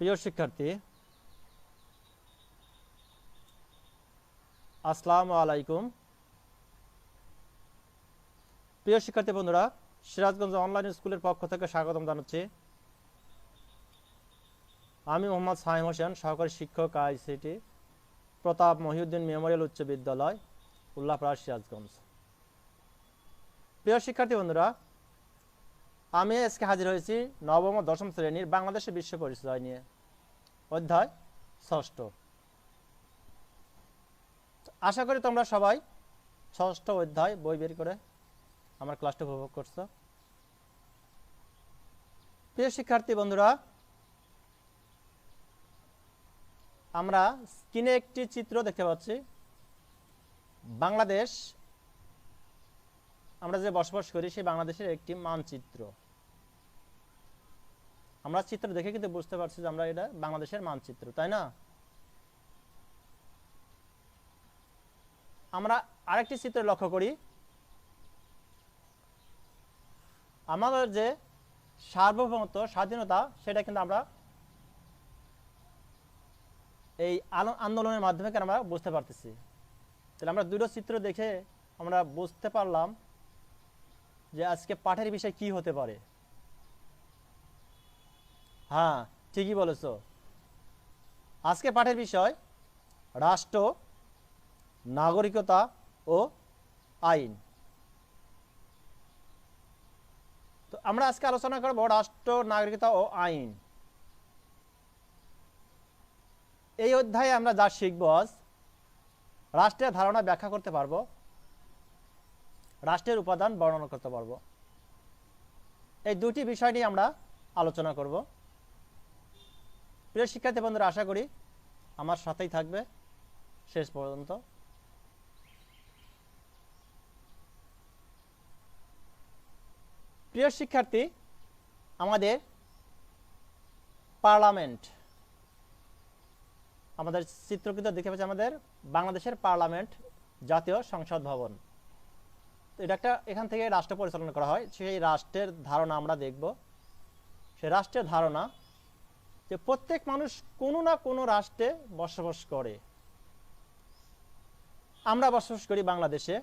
প্রিয় শিক্ষার্থী, আসসালামু আলাইকুম। প্রিয় শিক্ষার্থী বন্ধুরা, সিরাজগঞ্জ অনলাইন স্কুলের পক্ষ থেকে স্বাগতম জানাচ্ছি। আমি মোহাম্মদ সাইম হোসেন, সহকারী শিক্ষক আইসিটি, প্রতাপ মহিউদ্দিন মেমোরিয়াল উচ্চ বিদ্যালয়, উল্লাপাড়া, সিরাজগঞ্জ। প্রিয় শিক্ষার্থী বন্ধুরা, আমি আজকে হাজির হয়েছি নবম ও দশম শ্রেণীর বাংলাদেশের বিশ্ব পরিচয় নিয়ে, অধ্যায় ষষ্ঠ। আশা করি তোমরা সবাই ষষ্ঠ অধ্যায় বই বের করে আমার ক্লাসটা উপভোগ করছো। প্রিয় শিক্ষার্থী বন্ধুরা, আমরা স্ক্রিনে একটি চিত্র দেখতে পাচ্ছি। বাংলাদেশ, আমরা যে বসবাস করি সেই বাংলাদেশের একটি মানচিত্র। আমরা চিত্র দেখে কিন্তু বুঝতে পারছি যে আমরা এটা বাংলাদেশের মানচিত্র, তাই না? আমরা আরেকটি চিত্র লক্ষ্য করি। আমাদের যে সার্বভৌমত্ব, স্বাধীনতা, সেটা কিন্তু আমরা এই আন্দোলনের মাধ্যমে আমরা বুঝতে পারতেছি। তাহলে আমরা দুটো চিত্র দেখে আমরা বুঝতে পারলাম যে আজকে পাঠের বিষয় কি হতে পারে। হ্যাঁ, ঠিকই বলেছ। আজকে পাঠের বিষয় রাষ্ট্র, নাগরিকতা ও আইন। তো আমরা আজকে আলোচনা করব রাষ্ট্র, নাগরিকতা ও আইন। এই অধ্যায়ে আমরা যা শিখব, আজ রাষ্ট্রের ধারণা ব্যাখ্যা করতে পারবো, রাষ্ট্রের উপাদান বর্ণনা করতে পারবো। এই দুটি বিষয় নিয়ে আমরা আলোচনা করব। প্রিয় শিক্ষার্থী বন্ধুরা, আশা করি আমার সাথেই থাকবে শেষ পর্যন্ত। প্রিয় শিক্ষার্থী, আমাদের পার্লামেন্ট, আমাদের চিত্রকৃত দেখতে পাচ্ছি আমাদের বাংলাদেশের পার্লামেন্ট, জাতীয় সংসদ ভবন। এটা একটা, এখান থেকে রাষ্ট্র পরিচালনা করা হয়। সেই রাষ্ট্রের ধারণা আমরা দেখব। সেই রাষ্ট্রের ধারণা যে প্রত্যেক মানুষ কোনো না কোনো রাষ্ট্রে বসবাস করে। আমরা বসবাস করি বাংলাদেশে,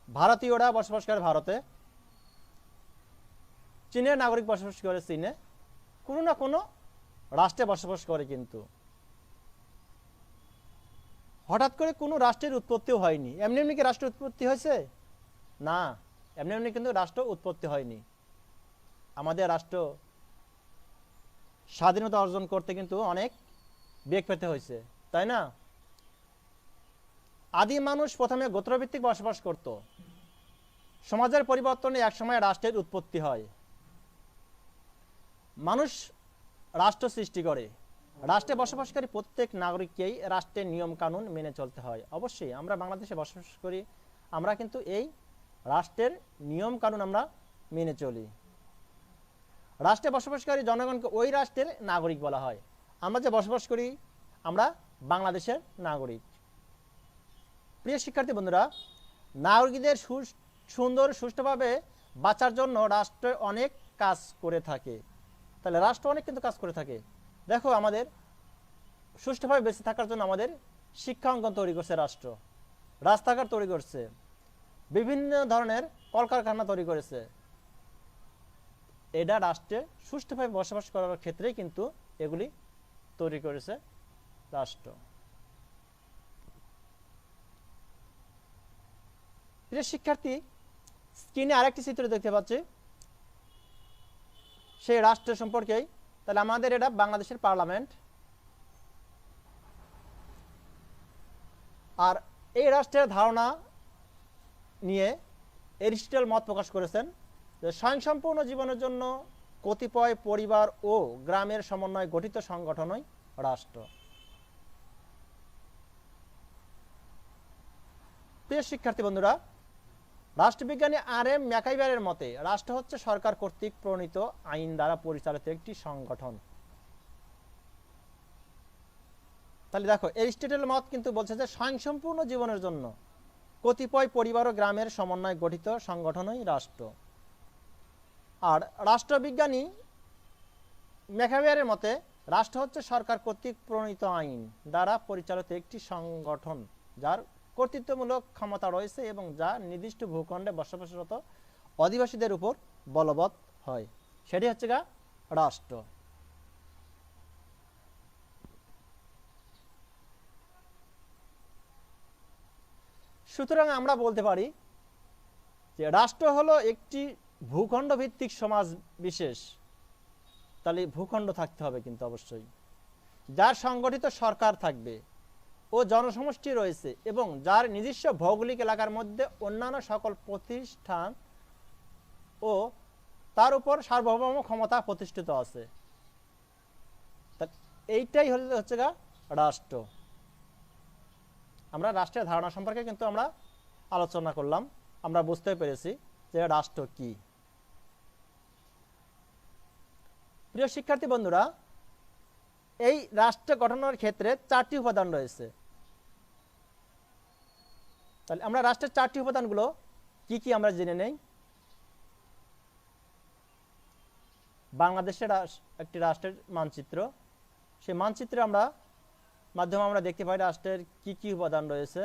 ভারতীয়রা বসবাস করে ভারতে, চীনের নাগরিক বসবাস করে চীনে, কোনো না কোনো রাষ্ট্রে বসবাস করে। কিন্তু হঠাৎ করে কোনো রাষ্ট্রের উৎপত্তিও হয়নি। এমনি এমনি কি রাষ্ট্র উৎপত্তি হয়েছে? না, এমনি এমনি কিন্তু রাষ্ট্র উৎপত্তি হয়নি। আমাদের রাষ্ট্র স্বাধীনতা অর্জন করতে কিন্তু অনেক বেগ পেতে হয়েছে, তাই না? আদিম মানুষ প্রথমে গোত্রভিত্তিক বসবাস করত। সমাজের পরিবর্তনে একসময় রাষ্ট্রের উৎপত্তি হয়। মানুষ রাষ্ট্র সৃষ্টি করে। রাষ্ট্রে বসবাসকারী প্রত্যেক নাগরিককেই রাষ্ট্রের নিয়ম কানুন মেনে চলতে হয়। অবশ্যই আমরা বাংলাদেশে বসবাস করি, আমরা কিন্তু এই রাষ্ট্রের নিয়ম কানুন আমরা মেনে চলি। রাষ্ট্রে বসবাসকারী জনগণকে ওই রাষ্ট্রের নাগরিক বলা হয়। আমরা যে বসবাস করি, আমরা বাংলাদেশের নাগরিক। প্রিয় শিক্ষার্থী বন্ধুরা, নাগরিকদের সুন্দর সুষ্ঠুভাবে বাঁচার জন্য রাষ্ট্র অনেক কাজ করে থাকে। তাহলে রাষ্ট্র অনেক কিন্তু কাজ করে থাকে। দেখো, আমাদের সুষ্ঠুভাবে বেঁচে থাকার জন্য আমাদের শিক্ষা অঙ্গন তৈরি করছে রাষ্ট্র, রাস্তাঘাট তৈরি করছে, বিভিন্ন ধরনের কলকারখানা তৈরি করেছে। এটা রাষ্ট্রে সুষ্ঠুভাবে বসবাস করার ক্ষেত্রেই কিন্তু এগুলি তৈরি করেছে রাষ্ট্র। প্রিয় শিক্ষার্থী, স্ক্রিনে আরেকটি চিত্র দেখতে পাচ্ছি সেই রাষ্ট্র সম্পর্কেই। তাহলে আমাদের এটা বাংলাদেশের পার্লামেন্ট। আর এই রাষ্ট্রের ধারণা নিয়ে এরিস্টটল মত প্রকাশ করেছেন যে স্বয়ংসম্পূর্ণ জীবনের জন্য কতিপয় পরিবার ও গ্রামের সমন্বয়ে গঠিত সংগঠনই রাষ্ট্র। প্রিয় শিক্ষার্থী বন্ধুরা, রাষ্ট্রবিজ্ঞানী আর.এম. ম্যাকাইভারের মতে রাষ্ট্র হচ্ছে সরকার কর্তৃক প্রণীত আইন দ্বারা পরিচালিত একটি সংগঠন। তাহলে দেখো, এরিস্টটল মত কিন্তু বলছে যে স্বয়ংসম্পূর্ণ জীবনের জন্য কতিপয় পরিবার ও গ্রামের সমন্বয়ে গঠিত সংগঠনই রাষ্ট্র। আর রাষ্ট্রবিজ্ঞানী ম্যাকাইভারের মতে রাষ্ট্র হচ্ছে সরকার কর্তৃক প্রণীত আইন দ্বারা পরিচালিত একটি সংগঠন যার কর্তৃত্বমূলক ক্ষমতা রয়েছে এবং যা নির্দিষ্ট ভূখণ্ডে বসবাসরত অধিবাসীদের উপর বলবৎ হয়, সেটি হচ্ছে গা রাষ্ট্র। সুতরাং আমরা বলতে পারি যে রাষ্ট্র হলো একটি ভূখণ্ড ভিত্তিক সমাজ বিশেষ। তাহলে ভূখণ্ড থাকতে হবে কিন্তু অবশ্যই, যার সংগঠিত সরকার থাকবে ও জনসমষ্টি রয়েছে এবং যার নিজস্ব ভৌগোলিক এলাকার মধ্যে অন্যান্য সকল প্রতিষ্ঠান ও তার উপর সার্বভৌম ক্ষমতা প্রতিষ্ঠিত আছে। এইটাই হচ্ছে গা রাষ্ট্র। আমরা রাষ্ট্রের ধারণা সম্পর্কে কিন্তু আমরা আলোচনা করলাম, আমরা বুঝতে পেরেছি যে রাষ্ট্র কি। প্রিয় শিক্ষার্থী বন্ধুরা, এই রাষ্ট্র গঠনের ক্ষেত্রে 4টি উপাদান রয়েছে। তাহলে আমরা রাষ্ট্রের 4টি উপাদানগুলো কি কি আমরা জেনে নেই। বাংলাদেশের একটি রাষ্ট্রের মানচিত্র, সেই মানচিত্রে মাধ্যমে আমরা দেখতে পাই রাষ্ট্রের কি কি উপাদান রয়েছে।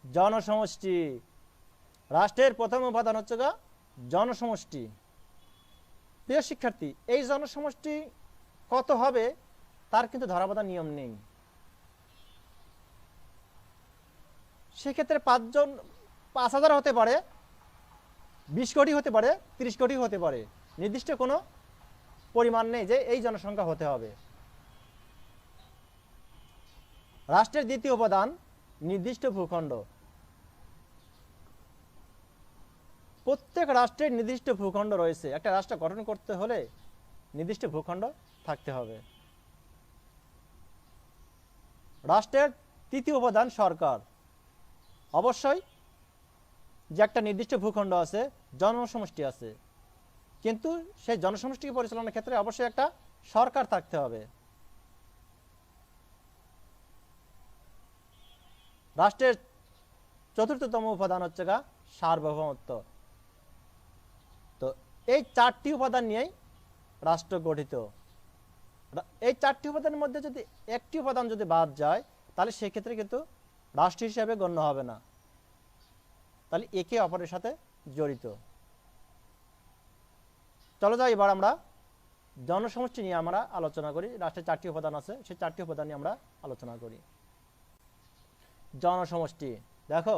জনসমষ্টি, রাষ্ট্রের প্রথম উপাদান হচ্ছে গা জনসমষ্টি। প্রিয় শিক্ষার্থী, এই জনসমষ্টি কত হবে তার কিন্তু ধরাবাঁধা নিয়ম নেই। সেক্ষেত্রে 5,000 হতে পারে, 20 কোটি হতে পারে, 30 কোটি হতে পারে, নির্দিষ্ট কোনো পরিমাণ নেই যে এই জনসংখ্যা হতে হবে। রাষ্ট্রের দ্বিতীয় উপাদান নির্দিষ্ট ভূখণ্ড। প্রত্যেক রাষ্ট্রের নির্দিষ্ট ভূখণ্ড রয়েছে। একটা রাষ্ট্র গঠন করতে হলে নির্দিষ্ট ভূখণ্ড থাকতে হবে। রাষ্ট্রের তৃতীয় উপাদান সরকার। অবশ্যই যে একটা নির্দিষ্ট ভূখণ্ড আছে, জনসমষ্টি আছে, কিন্তু সেই জনসমষ্টিকে পরিচালনার ক্ষেত্রে অবশ্যই একটা সরকার থাকতে হবে। রাষ্ট্রের চতুর্থতম উপাদান হচ্ছে গা সার্বভৌমত্ব। তো এই 4টি উপাদান নিয়েই রাষ্ট্র গঠিত। এই 4টি উপাদানের মধ্যে যদি একটি উপাদান যদি বাদ যায় তাহলে সেক্ষেত্রে কিন্তু রাষ্ট্র হিসেবে গণ্য হবে না। তাহলে একে অপরের সাথে জড়িত। চলো যাই এবার আমরা জনসমষ্টি নিয়ে আমরা আলোচনা করি। রাষ্ট্রের 4টি উপাদান আছে, সেই 4টি উপাদান নিয়ে আমরা আলোচনা করি। জনসমষ্টি, দেখো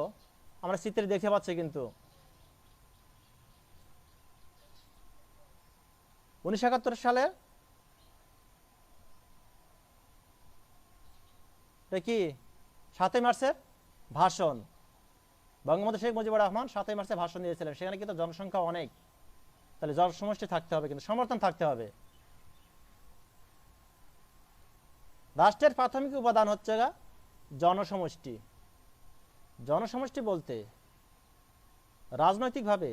আমরা চিত্রে দেখতে পাচ্ছি কিন্তু 1971 সালে কি 7ই মার্চের ভাষণ, বঙ্গবন্ধু শেখ মুজিবুর রহমান 7ই মার্চে ভাষণ দিয়েছিলেন। সেখানে কিন্তু জনসংখ্যা অনেক, তাহলে জনসমষ্টি থাকতে হবে, কিন্তু সমর্থন থাকতে হবে। রাষ্ট্রের প্রাথমিক উপাদান হচ্ছে জনসমষ্টি। জনসমষ্টি বলতে রাজনৈতিকভাবে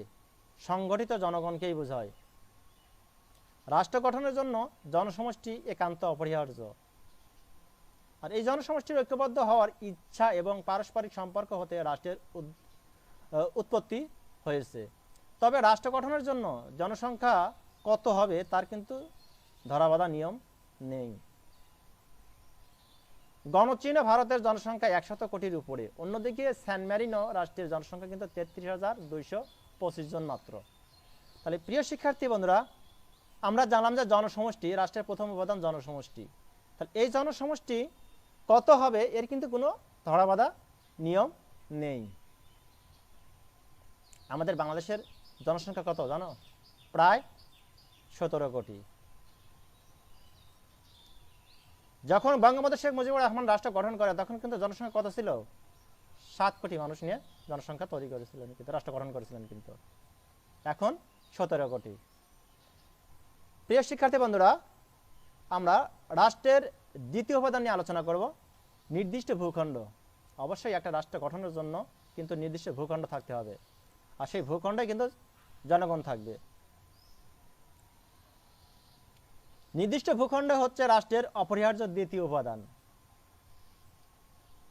সংগঠিত জনগণকেই বোঝায়। রাষ্ট্র গঠনের জন্য জনসমষ্টি একান্ত অপরিহার্য। আর এই জনসমষ্টির ঐক্যবদ্ধ হওয়ার ইচ্ছা এবং পারস্পরিক সম্পর্ক হতে রাষ্ট্রের উৎপত্তি হয়েছে। তবে রাষ্ট্র গঠনের জন্য জনসংখ্যা কত হবে তার কিন্তু ধরাবাঁধা নিয়ম নেই। গণচীনে ভারতের জনসংখ্যা 100 কোটির উপরে, অন্যদিকে স্যান ম্যারিনো রাষ্ট্রের জনসংখ্যা কিন্তু 33,225 জন মাত্র। তাহলে প্রিয় শিক্ষার্থী বন্ধুরা, আমরা জানলাম যে জনসমষ্টি, রাষ্ট্রের প্রথম উপাদান জনসমষ্টি। তাহলে এই জনসমষ্টি কত হবে এর কিন্তু কোনো ধরাবাঁধা নিয়ম নেই। আমাদের বাংলাদেশের জনসংখ্যা কত জানো? প্রায় 17 কোটি। যখন বঙ্গবন্ধু শেখ মুজিবুর রহমান রাষ্ট্র গঠন করে তখন কিন্তু জনসংখ্যা কত ছিল? 7 কোটি মানুষ নিয়ে জনসংখ্যা তৈরি করেছিলেন, কিন্তু রাষ্ট্র গঠন করেছিলেন, কিন্তু এখন 17 কোটি। প্রিয় শিক্ষার্থী বন্ধুরা, আমরা রাষ্ট্রের দ্বিতীয় উপাদান নিয়ে আলোচনা করব, নির্দিষ্ট ভূখণ্ড। অবশ্যই একটা রাষ্ট্র গঠনের জন্য কিন্তু নির্দিষ্ট ভূখণ্ড থাকতে হবে, আর সেই ভূখণ্ডে কিন্তু জনগণ থাকবে। নির্দিষ্ট ভূখণ্ড হচ্ছে রাষ্ট্রের অপরিহার্য দ্বিতীয় উপাদান।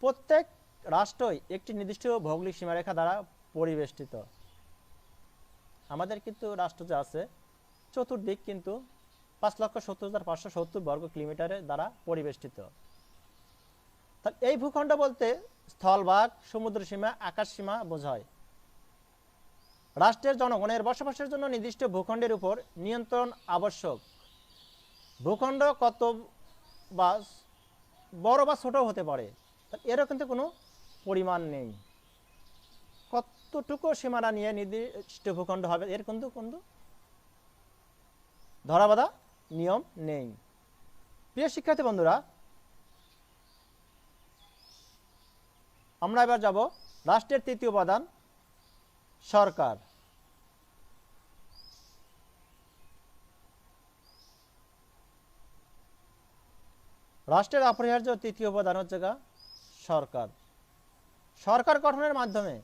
প্রত্যেক রাষ্ট্রই একটি নির্দিষ্ট ভৌগোলিক সীমারেখা দ্বারা পরিবেষ্টিত। আমাদের কিন্তু রাষ্ট্র যে আছে চতুর্দিক কিন্তু 5,70,570 বর্গ কিলোমিটারের দ্বারা পরিবেষ্টিত। তাহলে এই ভূখণ্ড বলতে স্থলভাগ, সমুদ্র সীমা, আকাশ সীমা বোঝায়। রাষ্ট্রের জনগণের বসবাসের জন্য নির্দিষ্ট ভূখণ্ডের উপর নিয়ন্ত্রণ আবশ্যক। ভূখণ্ড কত বা বড় বা ছোট হতে পারে, এরও কিন্তু কোনো পরিমাণ নেই। কতটুকু সীমানা নিয়ে নির্দিষ্ট ভূখণ্ড হবে এর কিন্তু ধরাবাঁধা নিয়ম নেই। প্রিয় শিক্ষার্থী বন্ধুরা, আমরা এবার যাব রাষ্ট্রের তৃতীয় উপাদান সরকার। রাষ্ট্রের অপরিহার্য তৃতীয় উপাদান হচ্ছে সরকার। সরকার গঠনের মাধ্যমে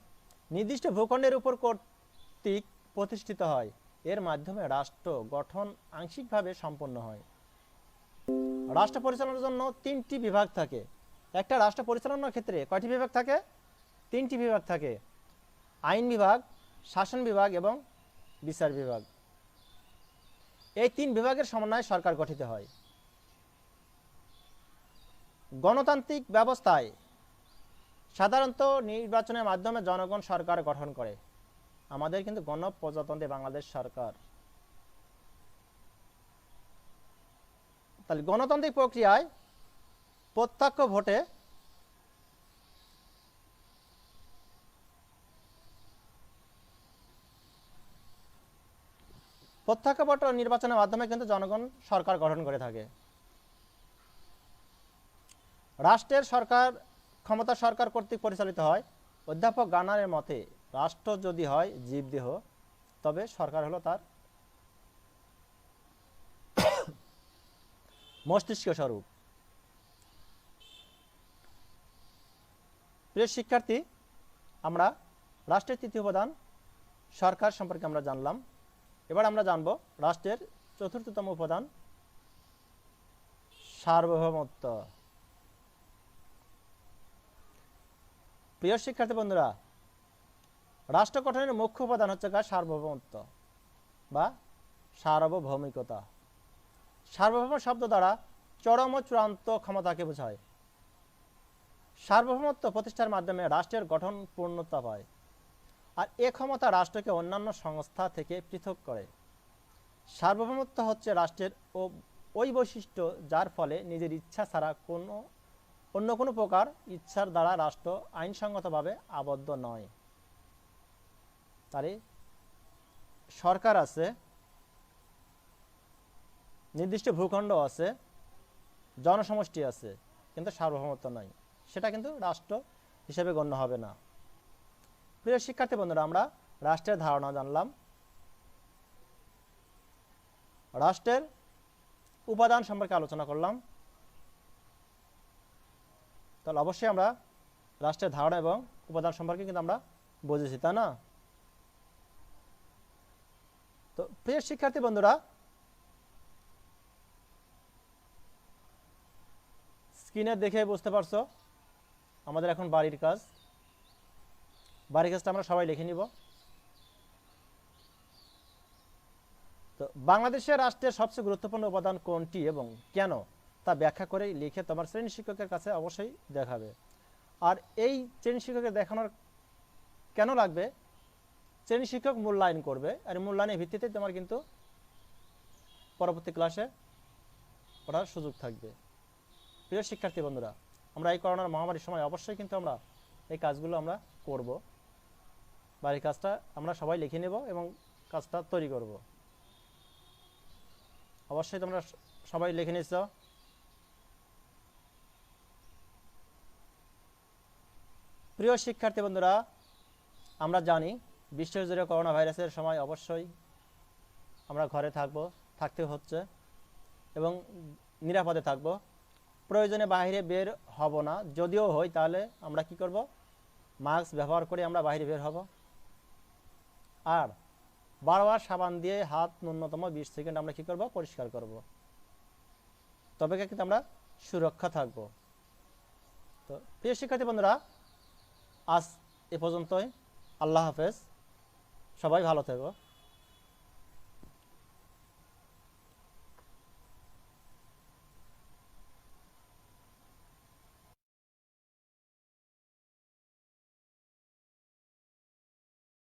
নির্দিষ্ট ভূখণ্ডের উপর কর্তৃক প্রতিষ্ঠিত হয়। এর মাধ্যমে রাষ্ট্র গঠন আংশিকভাবে সম্পন্ন হয়। রাষ্ট্র পরিচালনার জন্য 3টি বিভাগ থাকে। একটা রাষ্ট্র পরিচালনার ক্ষেত্রে কয়টি বিভাগ থাকে? 3টি বিভাগ থাকে। আইন বিভাগ, শাসন বিভাগ এবং বিচার বিভাগ। এই 3 বিভাগের সমন্বয়ে সরকার গঠিত হয়। গণতান্ত্রিক ব্যবস্থায় সাধারণত নির্বাচনের মাধ্যমে জনগণ সরকার গঠন করে। আমাদের কিন্তু গণপ্রজাতন্ত্রী বাংলাদেশ সরকার। তাহলে গণতান্ত্রিক প্রক্রিয়ায় প্রত্যক্ষ ভোটে নির্বাচনের মাধ্যমে কিন্তু জনগণ সরকার গঠন করে থাকে। রাষ্ট্রের ক্ষমতা সরকার কর্তৃক পরিচালিত হয়। অধ্যাপক গার্নারের মতে রাষ্ট্র যদি হয় জীবদেহ, তবে সরকার হলো তার মস্তিষ্ক স্বরূপ। প্রিয় শিক্ষার্থী, আমরা রাষ্ট্রের তৃতীয় উপাদান সরকার সম্পর্কে আমরা জানলাম। এবার আমরা জানব রাষ্ট্রের চতুর্থতম উপাদান সার্বভৌমত্ব। প্রিয় শিক্ষার্থী বন্ধুরা, রাষ্ট্র গঠনের মুখ্য উপাদান হচ্ছে সার্বভৌমত্ব বা সার্বভৌমিকতা। সার্বভৌম শব্দ দ্বারা চরম ও চূড়ান্ত ক্ষমতাকে বোঝায়। সার্বভৌমত্ব প্রতিষ্ঠার মাধ্যমে রাষ্ট্রের গঠন পূর্ণতা পায়, আর এ ক্ষমতা রাষ্ট্রকে অন্যান্য সংস্থা থেকে পৃথক করে। সার্বভৌমত্ব হচ্ছে রাষ্ট্রের ওই বৈশিষ্ট্য যার ফলে নিজের ইচ্ছা ছাড়া অন্য কোনো প্রকার ইচ্ছার দ্বারা রাষ্ট্র আইনসঙ্গতভাবে আবদ্ধ নয়। তারে সরকার আছে, নির্দিষ্ট ভূখণ্ড আছে, জনসমষ্টি আছে, কিন্তু সার্বভৌমত্ব নাই, সেটা কিন্তু রাষ্ট্র হিসেবে গণ্য হবে না। প্রিয় শিক্ষার্থী বন্ধুরা, আমরা রাষ্ট্রের ধারণা জানলাম। রাষ্ট্রের উপাদান সম্পর্কে আলোচনা করলাম। তাহলে অবশ্যই আমরা রাষ্ট্রের ধারণা এবং উপাদান সম্পর্কে কিন্তু আমরা বুঝেছি, তাই না? তো প্রিয় শিক্ষার্থী বন্ধুরা, স্ক্রিনে দেখে বুঝতে পারছো আমাদের এখন বাড়ির কাজটা আমরা সবাই লিখে নিব। তো বাংলাদেশের রাষ্ট্রের সবচেয়ে গুরুত্বপূর্ণ উপাদান কোনটি এবং কেন তা ব্যাখ্যা করে লিখে তোমার শ্রেণী শিক্ষকের কাছে অবশ্যই দেখাবে। আর এই শ্রেণী শিক্ষকের দেখানোর কেন লাগবে, শ্রেণী শিক্ষক মূল্যায়ন করবে, আর মূল্যায়নের ভিত্তিতে তোমার কিন্তু পরবর্তী ক্লাসে পড়ার সুযোগ থাকবে। প্রিয় শিক্ষার্থী বন্ধুরা, আমরা এই করোনার মহামারীর সময় অবশ্যই কিন্তু আমরা এই কাজগুলো আমরা করব। বাড়ির কাজটা আমরা সবাই লিখে নেব এবং কাজটা তৈরি করব। অবশ্যই তোমরা সবাই লিখে নিচ্ছ। প্রিয় শিক্ষার্থী বন্ধুরা, আমরা জানি বিশ্বজুড়ে করোনা ভাইরাসের সময় অবশ্যই আমরা ঘরে থাকতে হচ্ছে এবং নিরাপদে থাকব। প্রয়োজনে বাইরে বের হব না, যদিও হই তাহলে আমরা কি করব, মাস্ক ব্যবহার করে আমরা বাইরে বের হব। আর বারবার সাবান দিয়ে হাত ন্যূনতম 20 সেকেন্ড আমরা কি করব, পরিষ্কার করব। তবে কিন্তু আমরা সুরক্ষা থাকব। তো প্রিয় শিক্ষার্থী বন্ধুরা, আজ এ পর্যন্তই। আল্লাহ হাফেজ, সবাই ভালো থেকো।